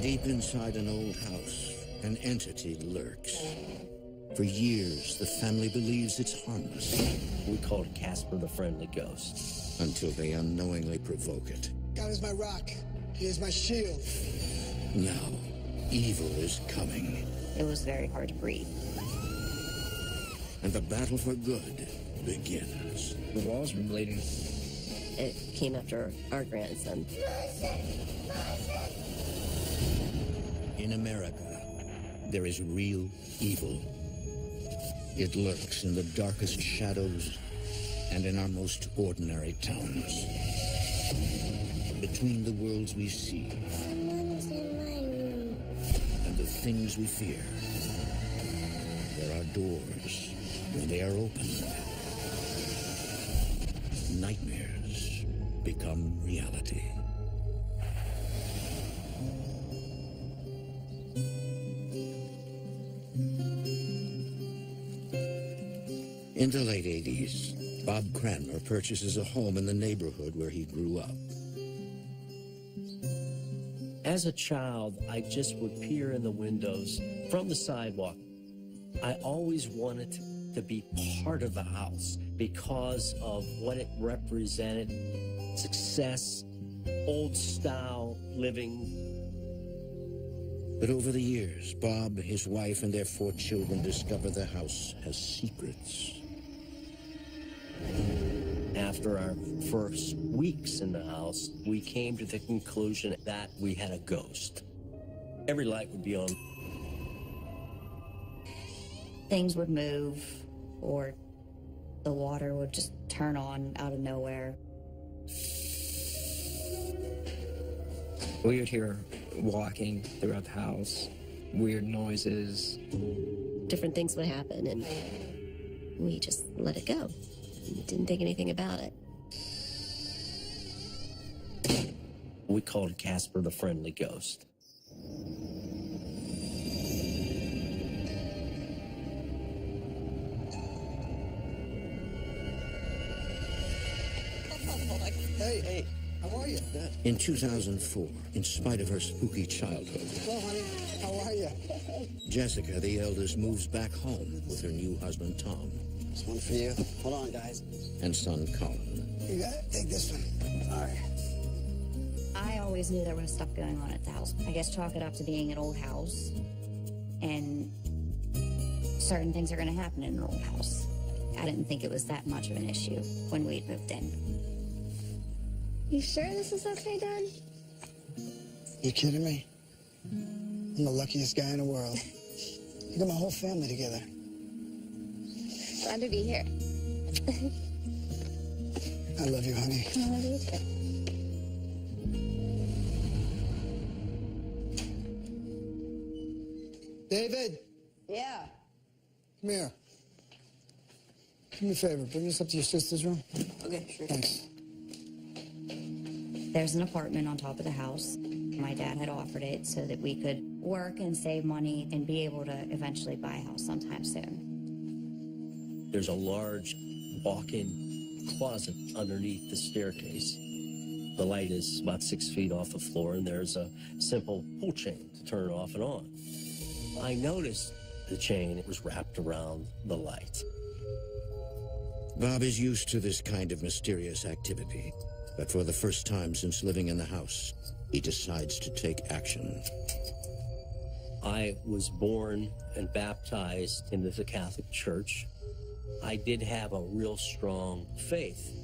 Deep inside an old house, an entity lurks. For years, the family believes it's harmless. We call it Casper the Friendly Ghost. Until they unknowingly provoke it. God is my rock. He is my shield. Now, evil is coming. It was very hard to breathe. And the battle for good begins. The walls were bleeding. It came after our grandson. In America, there is real evil. It lurks in the darkest shadows and in our most ordinary towns. Between the worlds we see and the things we fear, there are doors. When they are opened, nightmares become reality. In the late 80s, Bob Cranmer purchases a home in the neighborhood where he grew up. As a child, I just would peer in the windows from the sidewalk. I always wanted to be part of the house because of what it represented: success, old-style living. But over the years, Bob, his wife, and their 4 children discover the house has secrets. After our first weeks in the house, we came to the conclusion that we had a ghost. Every light would be on. Things would move, or the water would just turn on out of nowhere. We would hear walking throughout the house, weird noises. Different things would happen, and we just let it go. We didn't think anything about it. We called it Casper the Friendly Ghost. Hey, how are you? In 2004, in spite of her spooky childhood, Hello, honey. How are you? Jessica, the eldest, moves back home with her new husband, Tom, This one for you. Hold on, guys. and son, Colin. You got it. Take this one. All right. I always knew there was stuff going on at the house. I guess chalk it up to being an old house, and certain things are going to happen in an old house. I didn't think it was that much of an issue when we moved in. You sure this is okay, Dad? You kidding me? I'm the luckiest guy in the world. You got my whole family together. Glad to be here. I love you, honey. I love you too. David, Yeah. come here. Do me a favor. Bring this up to your sister's room. Okay, sure. Thanks. There's an apartment on top of the house. My dad had offered it so that we could work and save money and be able to eventually buy a house sometime soon. There's a large walk-in closet underneath the staircase. The light is about 6 feet off the floor, and there's a simple pull chain to turn it off and on. I noticed the chain was wrapped around the light. Bob is used to this kind of mysterious activity, but for the first time since living in the house, he decides to take action. I was born and baptized into the Catholic Church. I did have a real strong faith.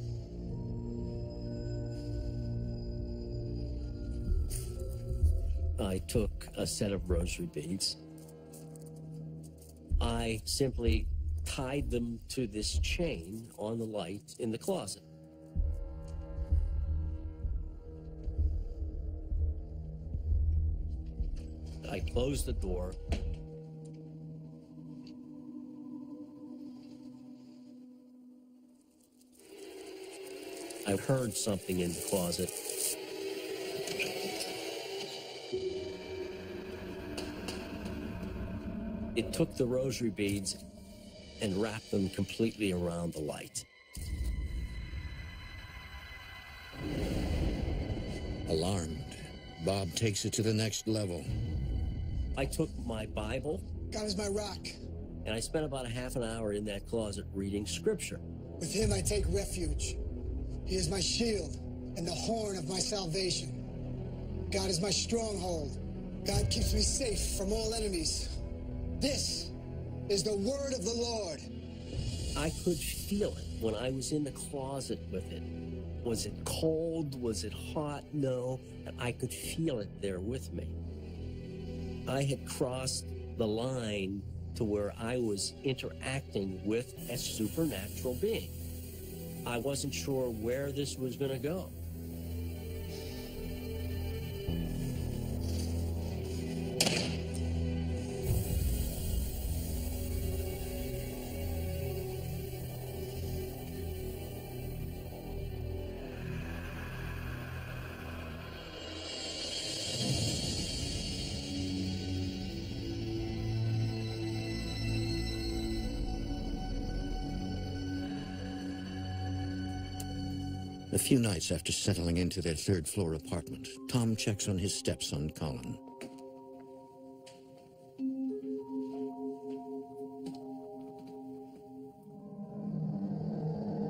I took a set of rosary beads. I simply tied them to this chain on the light in the closet. I closed the door. I heard something in the closet. It took the rosary beads and wrapped them completely around the light. Alarmed, Bob takes it to the next level. I took my Bible, God is my rock. and I spent about a half an hour in that closet reading scripture. With him I take refuge. He is my shield and the horn of my salvation. God is my stronghold. God keeps me safe from all enemies. This is the word of the Lord. I could feel it when I was in the closet with it. Was it cold? Was it hot? No. And I could feel it there with me. I had crossed the line to where I was interacting with a supernatural being. I wasn't sure where this was going to go. A few nights after settling into their third-floor apartment, Tom checks on his stepson, Colin.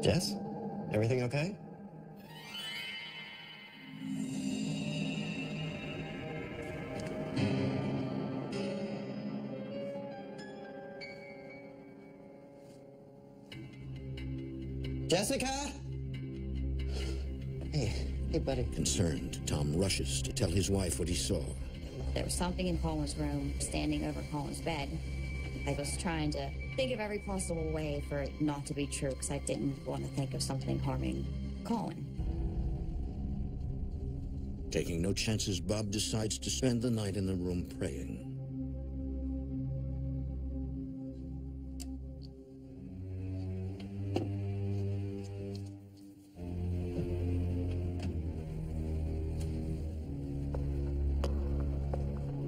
Jess? Everything okay? Jessica? Hey, buddy. Concerned, Tom rushes to tell his wife what he saw. There was something in Colin's room standing over Colin's bed. I was trying to think of every possible way for it not to be true because I didn't want to think of something harming Colin. Taking no chances, Bob decides to spend the night in the room praying.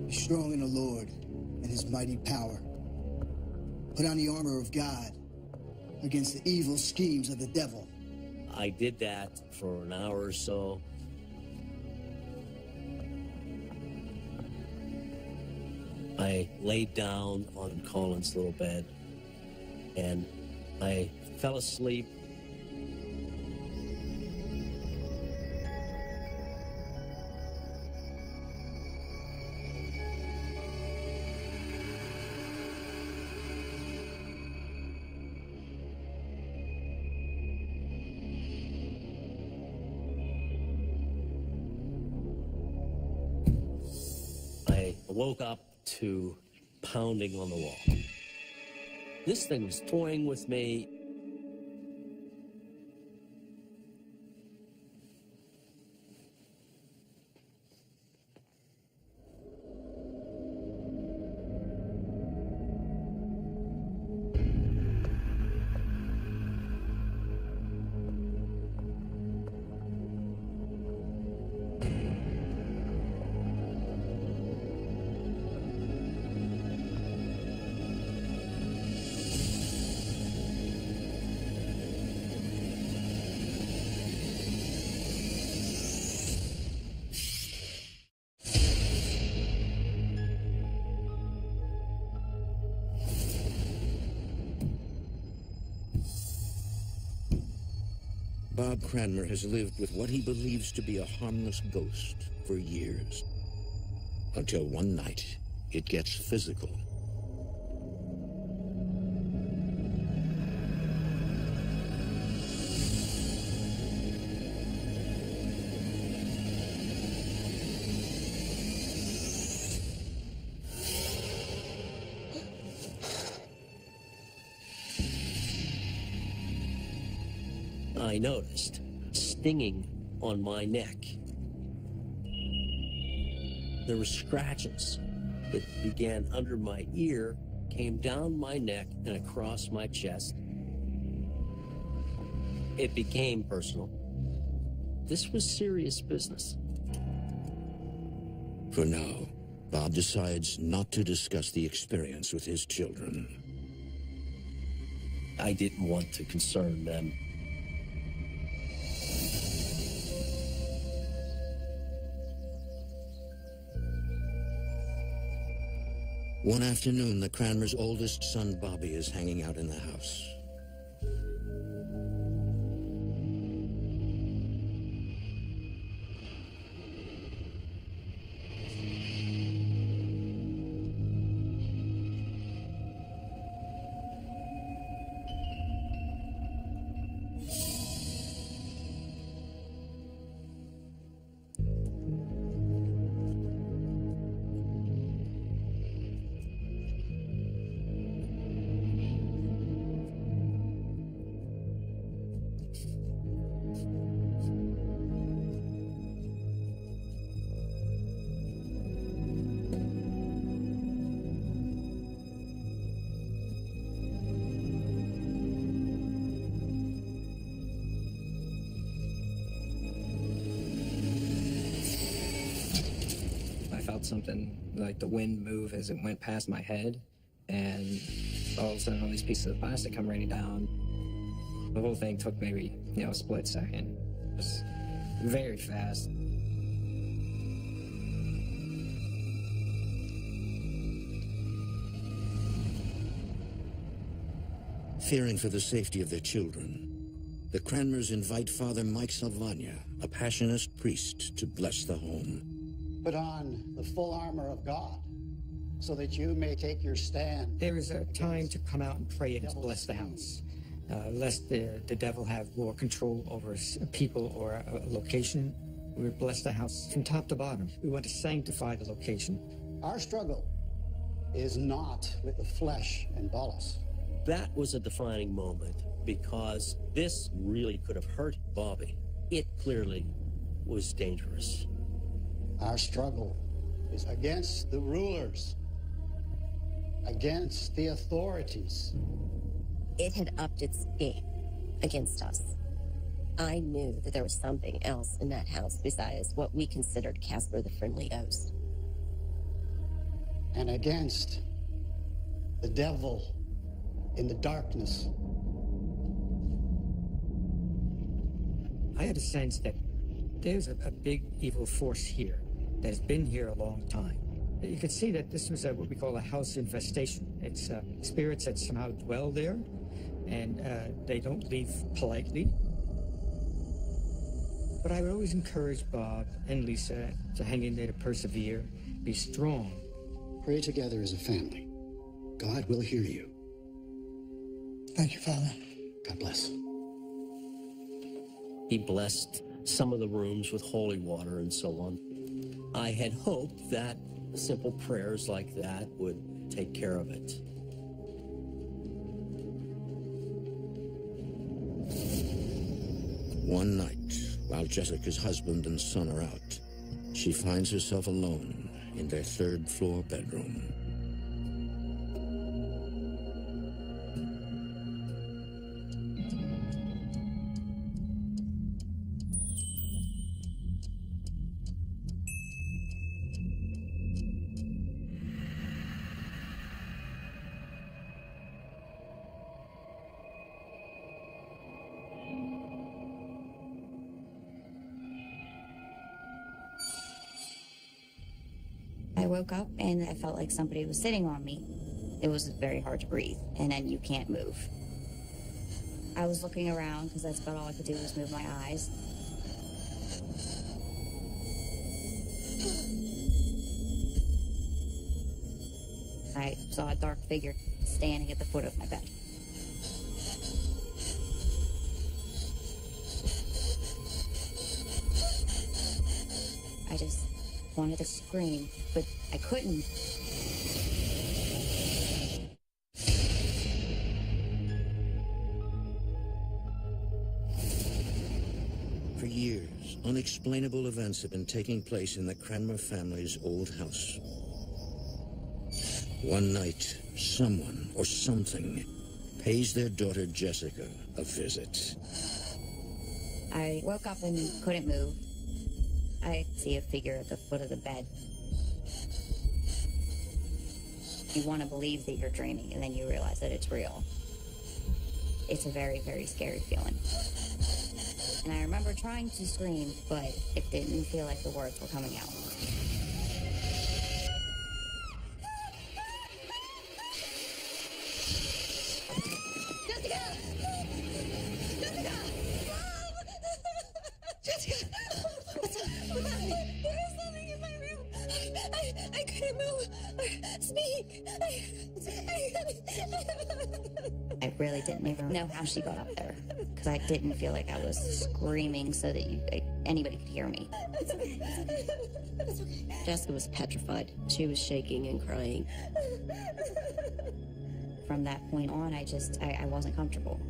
Be strong in the Lord and his mighty power. Put on the armor of God against the evil schemes of the devil. I did that for an hour or so. I laid down on Colin's little bed and I fell asleep. I woke up to pounding on the wall. This thing was toying with me. Bob Cranmer has lived with what he believes to be a harmless ghost for years. Until one night, it gets physical. I noticed stinging on my neck. There were scratches that began under my ear, came down my neck and across my chest. It became personal. This was serious business. For now, Bob decides not to discuss the experience with his children. I didn't want to concern them. One afternoon, the Cranmers' oldest son, Bobby, is hanging out in the house. Something like the wind move as it went past my head, and all of a sudden all these pieces of plastic come raining down. The whole thing took maybe, a split second. It was very fast. Fearing for the safety of their children, the Cranmers invite Father Mike Salvagna, a Passionist priest, to bless the home. Put on the full armor of God, so that you may take your stand. There is a time to come out and pray and bless the house, lest the devil have more control over people or a location. We would bless the house from top to bottom. We want to sanctify the location. Our struggle is not with the flesh and bolus. That was a defining moment, because this really could have hurt Bobby. It clearly was dangerous. Our struggle is against the rulers, against the authorities. It had upped its game against us. I knew that there was something else in that house besides what we considered Casper the Friendly Ghost. And against the devil in the darkness. I had a sense that there's a big evil force here that has been here a long time. You could see that this was what we call a house infestation. It's spirits that somehow dwell there, and they don't leave politely. But I would always encourage Bob and Lisa to hang in there, to persevere, be strong. Pray together as a family. God will hear you. Thank you, Father. God bless. He blessed some of the rooms with holy water and so on. I had hoped that simple prayers like that would take care of it. One night, while Jessica's husband and son are out, she finds herself alone in their third-floor bedroom. I woke up and I felt like somebody was sitting on me. It was very hard to breathe, and then you can't move. I was looking around because that's about all I could do was move my eyes. I saw a dark figure standing at the foot of my bed. I just wanted to scream, but I couldn't. For years, unexplainable events have been taking place in the Cranmer family's old house. One night, someone or something pays their daughter Jessica a visit. I woke up and couldn't move. I see a figure at the foot of the bed. You want to believe that you're dreaming, and then you realize that it's real. It's a very, very scary feeling. And I remember trying to scream, but it didn't feel like the words were coming out. Jessica, what's happening? There is something in my room. I couldn't move or speak. I really didn't even know how she got up there because I didn't feel like I was screaming so that anybody could hear me. It's okay. It's okay. Jessica was petrified. She was shaking and crying. From that point on, I wasn't comfortable.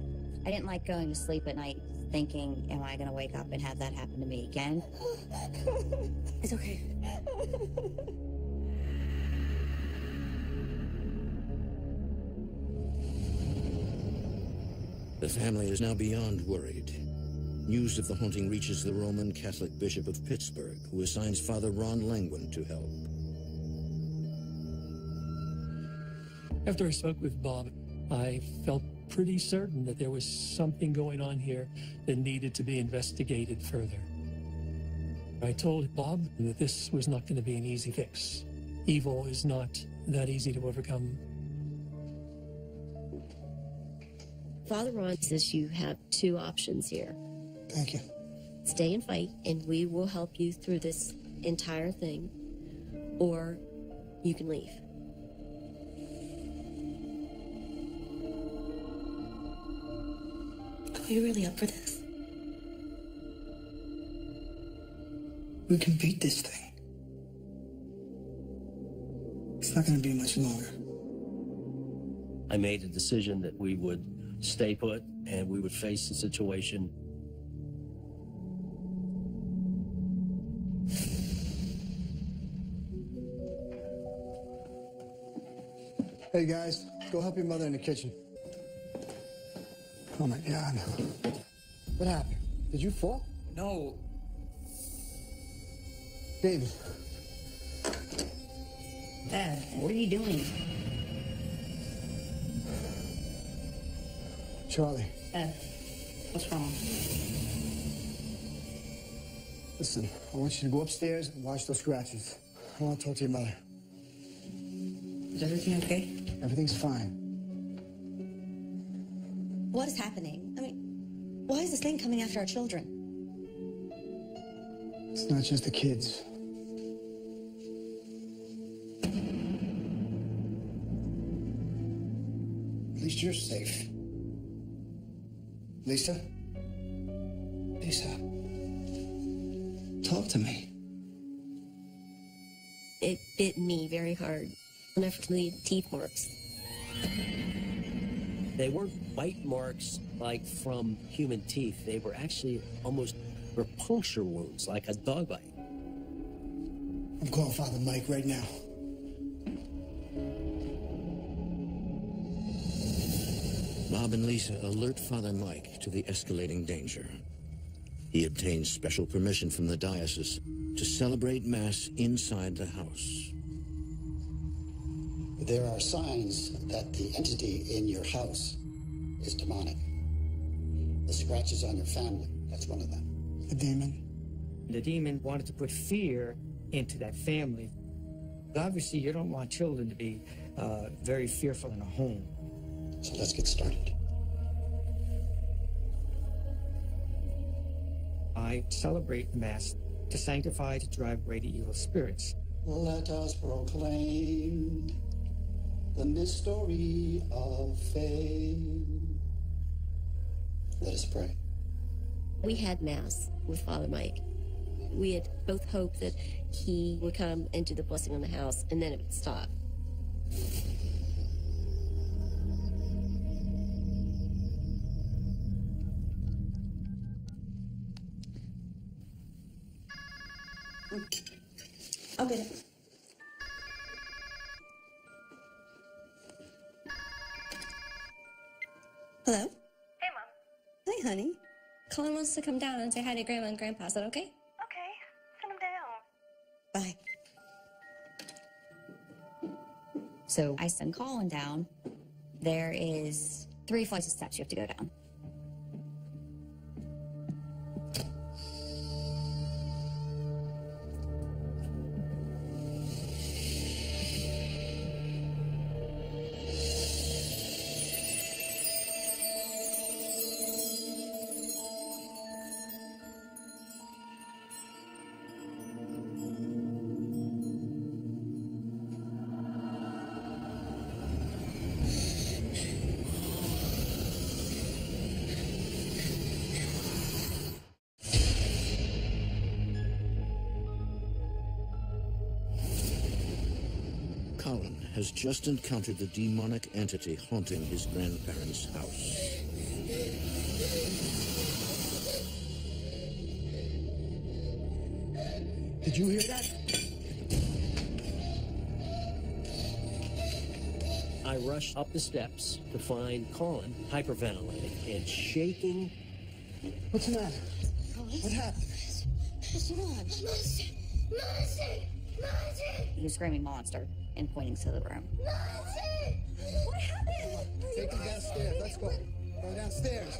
I didn't like going to sleep at night thinking, am I going to wake up and have that happen to me again? It's okay. The family is now beyond worried. News of the haunting reaches the Roman Catholic Bishop of Pittsburgh, who assigns Father Ron Langwin to help. After I spoke with Bob, I felt pretty certain that there was something going on here that needed to be investigated further. I told Bob that this was not going to be an easy fix. Evil is not that easy to overcome. Father Ron says you have two options here. Thank you. Stay and fight, and we will help you through this entire thing, or you can leave. Are you really up for this? We can beat this thing. It's not going to be much longer. I made a decision that we would stay put and we would face the situation. Hey, guys, go help your mother in the kitchen. Oh, my God. What happened? Did you fall? No. David. Dad, what are you doing? Charlie. Dad, what's wrong? Listen, I want you to go upstairs and wash those scratches. I want to talk to your mother. Is everything okay? Everything's fine. What is happening? I mean, why is this thing coming after our children? It's not just the kids. At least you're safe. Lisa? Lisa? Talk to me. It bit me very hard. And I could leave teeth marks. They weren't bite marks like from human teeth. They were actually almost were puncture wounds, like a dog bite. I'm calling Father Mike right now. Bob and Lisa alert Father Mike to the escalating danger. He obtains special permission from the diocese to celebrate Mass inside the house. There are signs that the entity in your house is demonic. The scratches on your family, that's one of them. The demon? The demon wanted to put fear into that family. Obviously, you don't want children to be very fearful in a home. So let's get started. I celebrate Mass to sanctify, to drive away the evil spirits. Let us proclaim the mystery of faith. Let us pray. We had Mass with Father Mike. We had both hoped that he would come and do the blessing on the house, and then it would stop. I'll get it. Hello? Hey, Mom. Hi, honey. Colin wants to come down and say hi to Grandma and Grandpa. Is that okay? Okay, send him down. Bye. So I send Colin down. There is 3 flights of steps you have to go down. has just encountered the demonic entity haunting his grandparents' house. Did you hear that? I rushed up the steps to find Colin hyperventilating and shaking. What's the matter? What happened? What's going on? Monster! He was screaming monster and pointing to the room. Monster! What happened? Take him downstairs. Let's go. Go downstairs.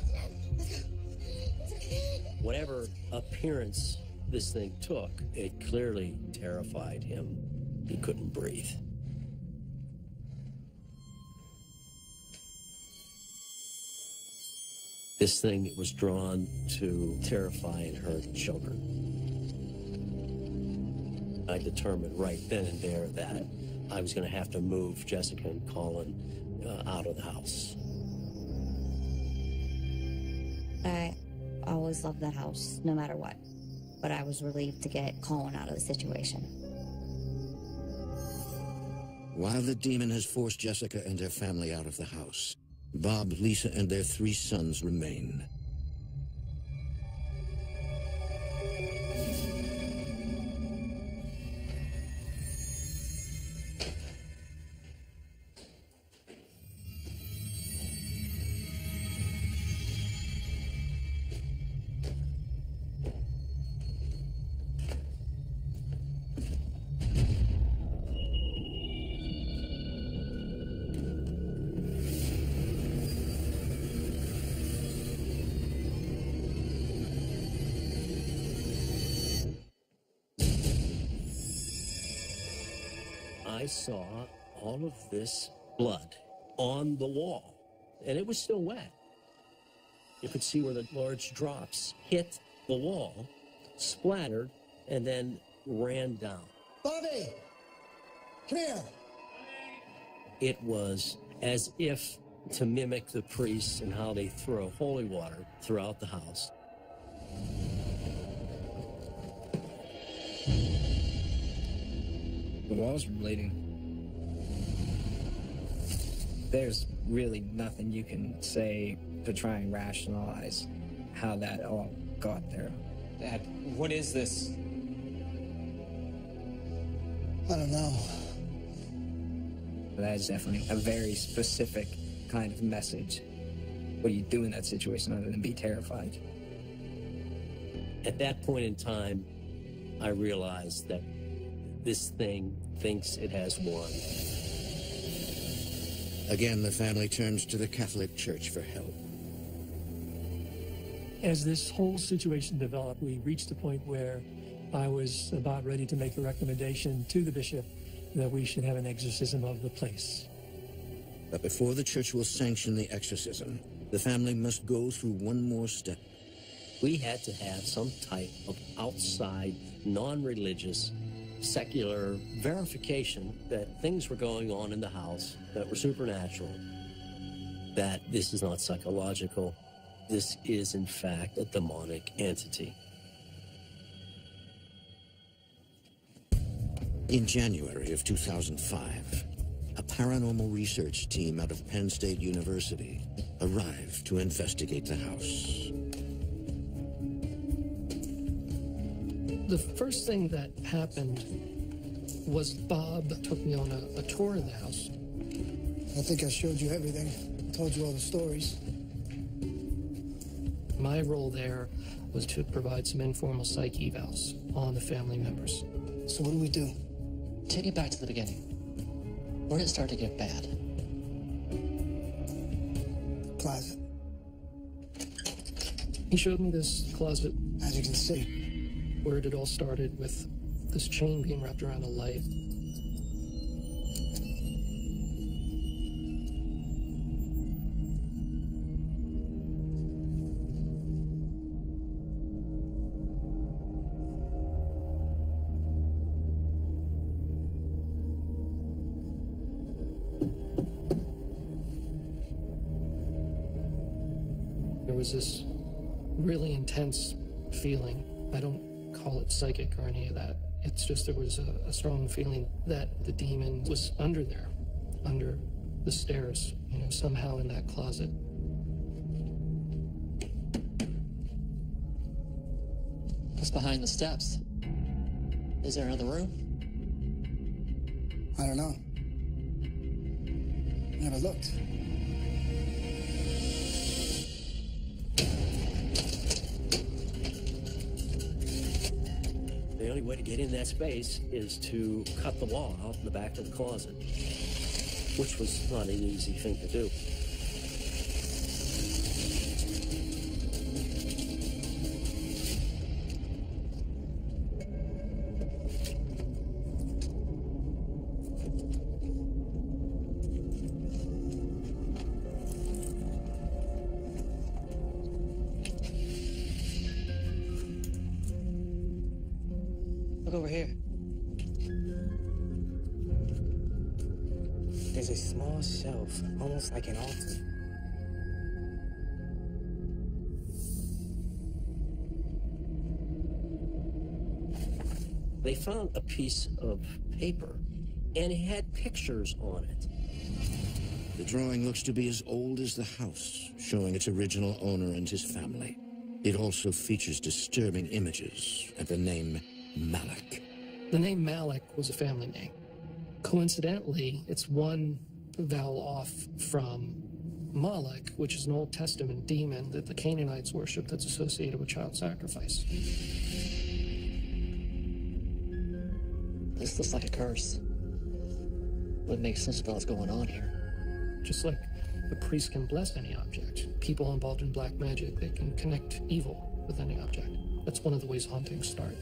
Whatever appearance this thing took, it clearly terrified him. He couldn't breathe. This thing was drawn to terrify and hurt children. I determined right then and there that I was going to have to move Jessica and Colin out of the house. I always loved that house, no matter what. But I was relieved to get Colin out of the situation. While the demon has forced Jessica and her family out of the house, Bob, Lisa, and their 3 sons remain. I saw all of this blood on the wall, and it was still wet. You could see where the large drops hit the wall, splattered, and then ran down. Bobby! Come here! It was as if to mimic the priests and how they throw holy water throughout the house. The walls were bleeding. There's really nothing you can say to try and rationalize how that all got there. Dad, what is this? I don't know. That is definitely a very specific kind of message. What do you do in that situation other than be terrified? At that point in time, I realized that this thing thinks it has won. Again, the family turns to the Catholic Church for help. As this whole situation developed, we reached a point where I was about ready to make a recommendation to the bishop that we should have an exorcism of the place. But before the church will sanction the exorcism, the family must go through one more step. We had to have some type of outside, non-religious, secular verification that things were going on in the house that were supernatural, that this is not psychological. This is, in fact, a demonic entity. In January of 2005, a paranormal research team out of Penn State University arrived to investigate the house. The first thing that happened was Bob took me on a tour of the house. I think I showed you everything. Told you all the stories. My role there was to provide some informal psych evals on the family members. So what do we do? Take it back to the beginning. Where did it start to get bad? Closet. He showed me this closet. As you can see. Where it all started with this chain being wrapped around a light. There was this really intense feeling. I don't call it psychic or any of that. It's just there was a strong feeling that the demon was under there. under the stairs, somehow in that closet. What's behind the steps? Is there another room? I don't know. Never looked. The only way to get in that space is to cut the wall out in the back of the closet, which was not an easy thing to do. Look over here. There's a small shelf, almost like an altar. They found a piece of paper, and it had pictures on it. The drawing looks to be as old as the house, showing its original owner and his family. It also features disturbing images and the name Malik. The name Malik was a family name. Coincidentally, it's one vowel off from Moloch, which is an Old Testament demon that the Canaanites worship that's associated with child sacrifice. This looks like a curse. Wouldn't make sense with what's going on here. Just like a priest can bless any object, people involved in black magic, they can connect evil with any object. That's one of the ways hauntings start.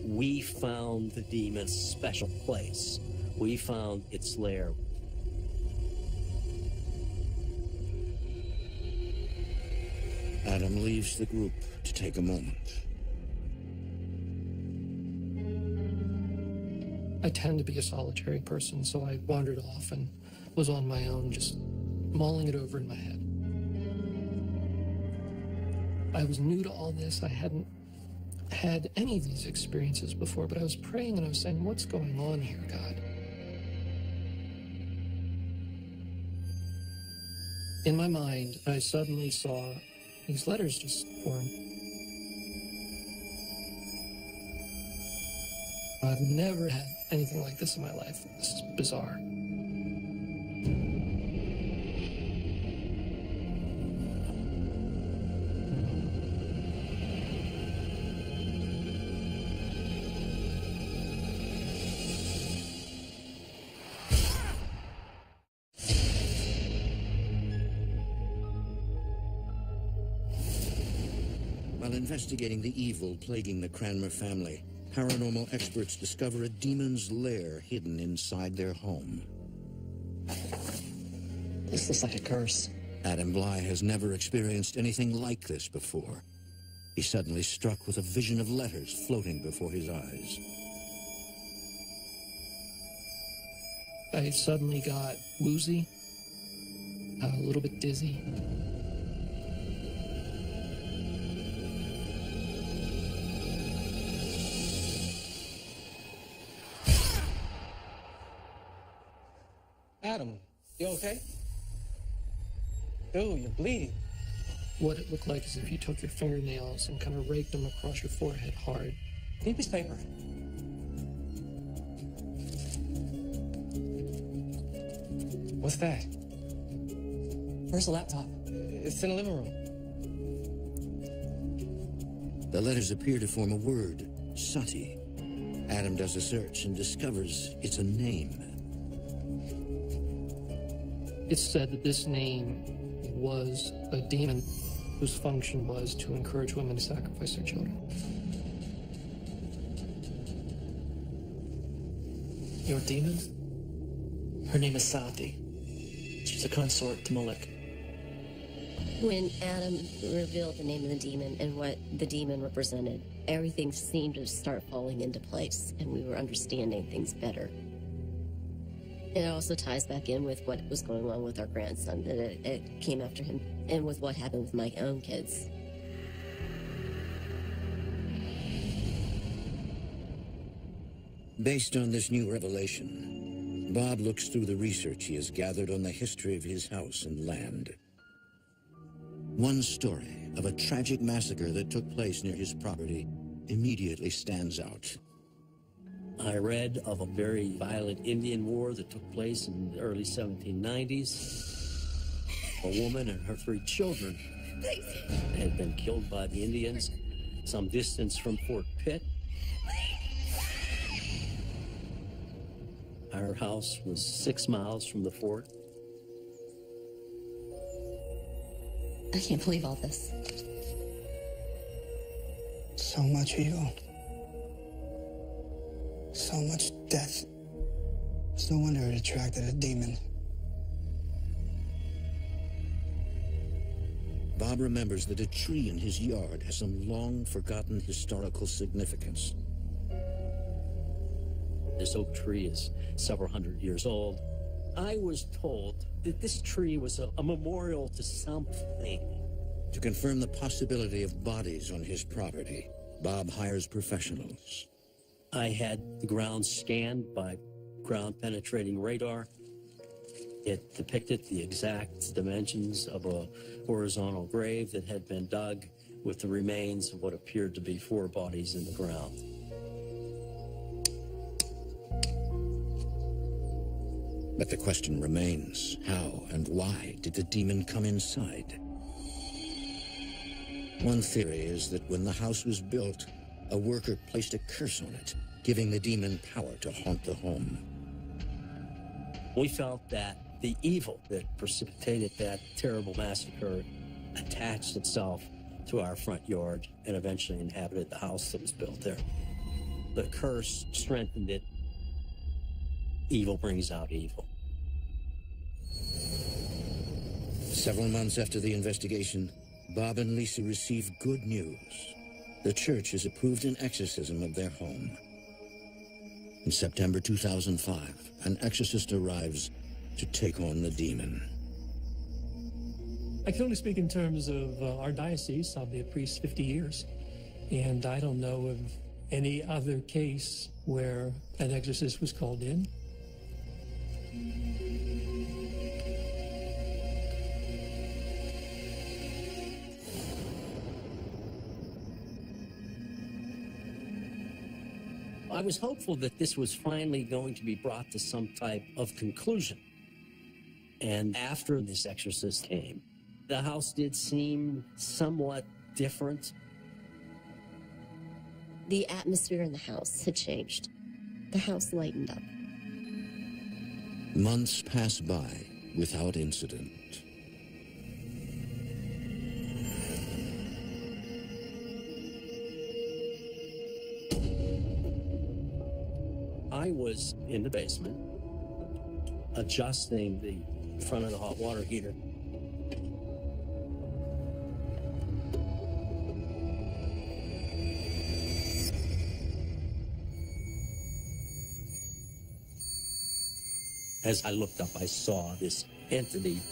We found the demon's special place. We found its lair. Adam leaves the group to take a moment. I tend to be a solitary person, so I wandered off and was on my own, just mulling it over in my head. I was new to all this. I hadn't had any of these experiences before, but I was praying and I was saying, what's going on here, God? In my mind, I suddenly saw these letters just form. I've never had anything like this in my life. This is bizarre. While investigating the evil plaguing the Cranmer family, paranormal experts discover a demon's lair hidden inside their home. This looks like a curse. Adam Bly has never experienced anything like this before. He's suddenly struck with a vision of letters floating before his eyes. I suddenly got woozy, a little bit dizzy. Adam, you okay? Dude, you're bleeding. What it looked like is if you took your fingernails and kind of raked them across your forehead hard. Need this paper. What's that? Where's the laptop? It's in the living room. The letters appear to form a word, Sati. Adam does a search and discovers it's a name. It's said that this name was a demon whose function was to encourage women to sacrifice their children. Your demon? Her name is Sati. She's a consort to Moloch. When Adam revealed the name of the demon and what the demon represented, everything seemed to start falling into place, and we were understanding things better. It also ties back in with what was going on with our grandson, that it came after him, and with what happened with my own kids. Based on this new revelation, Bob looks through the research he has gathered on the history of his house and land. One story of a tragic massacre that took place near his property immediately stands out. I read of a very violent Indian war that took place in the early 1790s. A woman and her 3 children had been killed by the Indians some distance from Fort Pitt. Our house was 6 miles from the fort. I can't believe all this. So much evil. So much death. It's no wonder it attracted a demon. Bob remembers that a tree in his yard has some long-forgotten historical significance. This oak tree is several hundred years old. I was told that this tree was a memorial to something. To confirm the possibility of bodies on his property, Bob hires professionals. I had the ground scanned by ground-penetrating radar. It depicted the exact dimensions of a horizontal grave that had been dug with the remains of what appeared to be 4 bodies in the ground. But the question remains, how and why did the demon come inside? One theory is that when the house was built, a worker placed a curse on it, giving the demon power to haunt the home. We felt that the evil that precipitated that terrible massacre attached itself to our front yard and eventually inhabited the house that was built there. The curse strengthened it. Evil brings out evil. Several months after the investigation, Bob and Lisa received good news. The church has approved an exorcism of their home. In September 2005, an exorcist arrives to take on the demon. I can only speak in terms of our diocese. I'll be a priest 50 years, and I don't know of any other case where an exorcist was called in. I was hopeful that this was finally going to be brought to some type of conclusion. And after this exorcist came, the house did seem somewhat different. The atmosphere in the house had changed. The house lightened up. Months pass by without incident. I was in the basement, adjusting the front of the hot water heater. As I looked up, I saw this entity.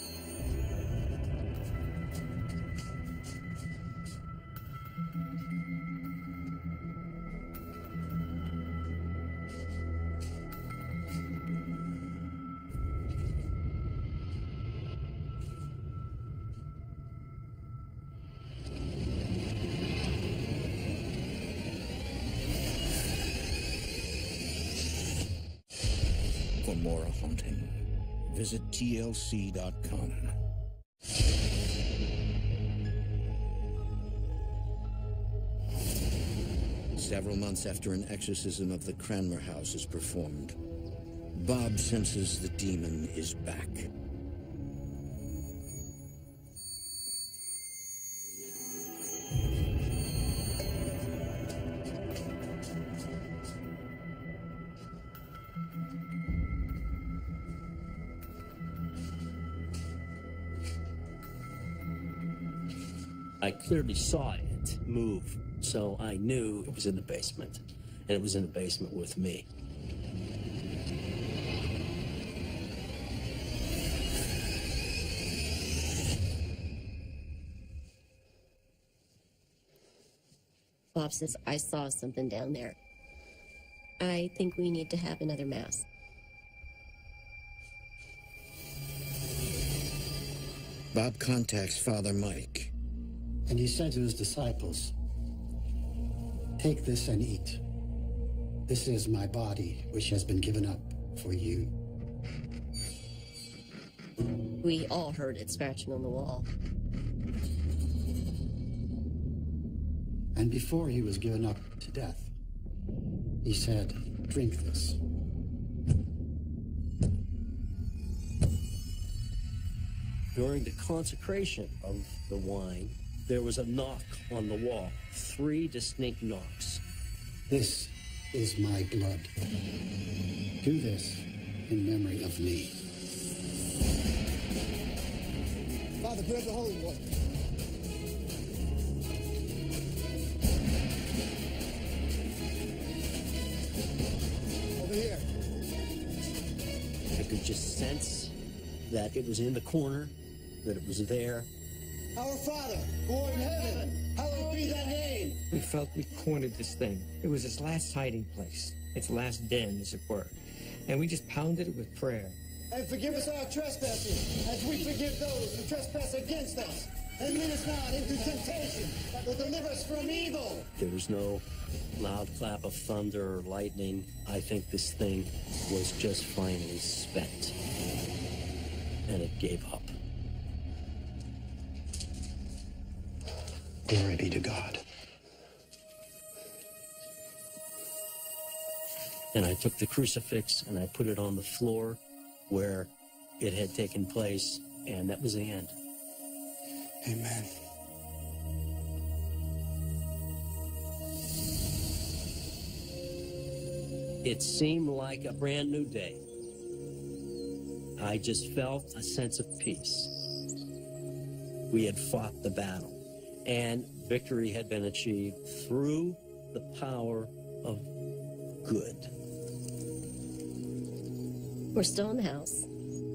For more haunting, visit tlc.com. Several months after an exorcism of the Cranmer house is performed, Bob senses the demon is back. I clearly saw it move, so I knew it was in the basement, and it was in the basement with me. Bob says, I saw something down there. I think we need to have another mass. Bob contacts Father Mike. And he said to his disciples, "Take this and eat. This is my body, which has been given up for you." We all heard it scratching on the wall. And before he was given up to death, he said, "Drink this." During the consecration of the wine, there was a knock on the wall, 3 distinct knocks. "This is my blood. Do this in memory of me." Father, grab the holy water. Over here. I could just sense that it was in the corner, that it was there. Our Father, who art in heaven, hallowed be thy name. We felt we cornered this thing. It was its last hiding place, its last den, as it were. And we just pounded it with prayer. And forgive us our trespasses, as we forgive those who trespass against us. And lead us not into temptation, but deliver us from evil. There was no loud clap of thunder or lightning. I think this thing was just finally spent. And it gave up. Glory be to God. And I took the crucifix and I put it on the floor where it had taken place, and that was the end. Amen. It seemed like a brand new day. I just felt a sense of peace. We had fought the battle, and victory had been achieved through the power of good. We're still in the house,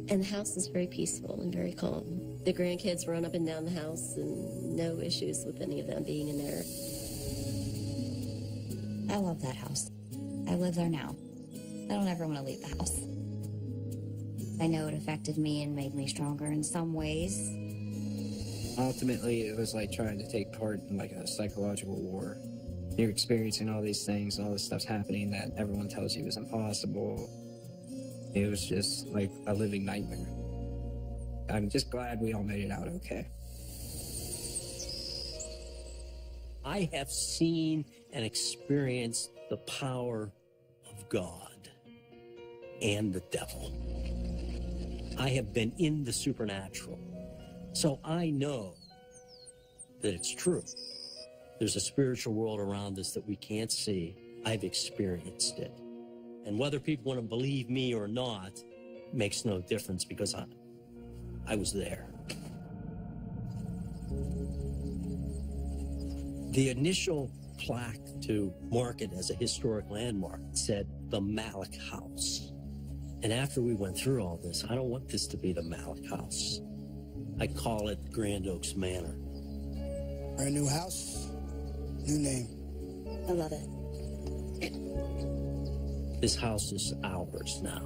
and the house is very peaceful and very calm. The grandkids run up and down the house, and no issues with any of them being in there. I love that house. I live there now. I don't ever want to leave the house. I know it affected me and made me stronger in some ways. Ultimately, it was like trying to take part in like a psychological war. You're experiencing all these things, all this stuff's happening that everyone tells you is impossible. It was just like a living nightmare. I'm just glad we all made it out okay. I have seen and experienced the power of God and the devil. I have been in the supernatural, so I know that it's true. There's a spiritual world around us that we can't see. I've experienced it. And whether people want to believe me or not makes no difference, because I was there. The initial plaque to mark it as a historic landmark said the Malik House. And after we went through all this, I don't want this to be the Malik House. I call it Grand Oaks Manor. Our new house, new name. I love it. This house is ours now.